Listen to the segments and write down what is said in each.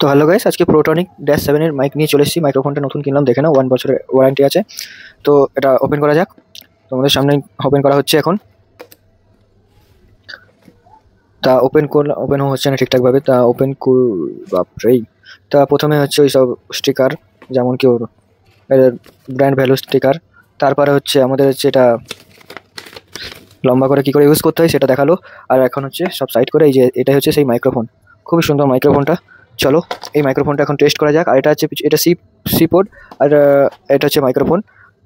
তো hello guys, আজকে প্রোটনিক -7 এর মাইক নিয়ে চলে এসেছি। মাইক্রোফোনটা নতুন কিনলাম, দেখে নাও, 1 বছরের ওয়ারেন্টি আছে। তো এটা ওপেন করা যাক। তোমাদের সামনে ওপেন করা হচ্ছে এখন। তা ওপেন হচ্ছে না ঠিকঠাকভাবে। তা বাপরেই। তা প্রথমে হচ্ছে ওই সব স্টিকার, যেমন কি ওর ব্র্যান্ড ভ্যালু স্টিকার। তারপরে হচ্ছে আমাদের হচ্ছে এটা লম্বা করে কি করে ইউজ করতে হয় সেটা দেখালো। আর এখন হচ্ছে সব সাইড করে এই যে এটাই হচ্ছে সেই মাইক্রোফোন। খুবই সুন্দর মাইক্রোফোনটা। চলো এই মাইক্রোফোনটা এখন টেস্ট করা যাক। আর এটা হচ্ছে এটা সি পোর্ট। আর এটা হচ্ছে মাইক্রোফোন।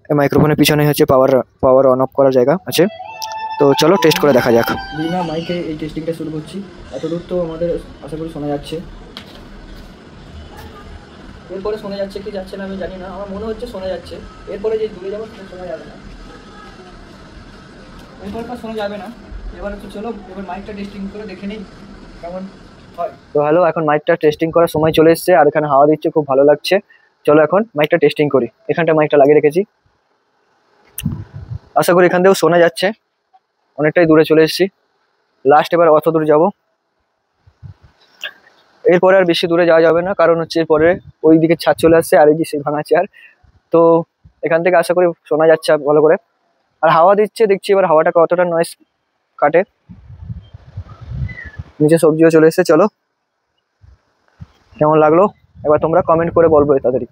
এই মাইক্রোফোনের পিছনে হচ্ছে পাওয়ার অন অফ করার জায়গা আছে। তো চলো টেস্ট করে দেখা যাক। বিনা মাইকে এই টেস্টিংটা শুরু করছি। এতদূর তো আমাদের আশা করি শোনা যাচ্ছে। এরপরে শোনা যাচ্ছে কি যাচ্ছে না আমি জানি না, আমার মনে হচ্ছে শোনা যাচ্ছে। এরপরে যে দূরে যাবো সেটা শোনা যাবে না, এরপরটা শোনা যাবে না। এবার তো চলো এবার মাইকটা টেস্টিং করে দেখে নিই কেমন হয়। তো হ্যালো, এখন মাইকটা টেস্টিং করার সময় চলে এসেছে। আর এখানে হাওয়া দিচ্ছে, খুব ভালো লাগছে। চলো এখন মাইকটা টেস্টিং করি। এখানটা মাইকটা লাগিয়ে রেখেছি, আশা করি এখান থেকেও শোনা যাচ্ছে। অনেকটাই দূরে চলে এসেছি, লাস্ট এবার অত দূর যাবো। এরপরে আর বেশি দূরে যাওয়া যাবে না, কারণ হচ্ছে এরপরে ওই দিকে ছাদ চলে আসছে আর এই যে সেই ভাঙা চেয়ার। তো এখান থেকে আশা করি শোনা যাচ্ছে ভালো করে। আর হাওয়া দিচ্ছে, দেখছি এবার হাওয়াটা কতটা নয়েজ কাটে। নিচে সবজিও চলে এসেছে। চলো কেমন লাগলো এবার তোমরা কমেন্ট করে বলবো তাড়াতাড়ি।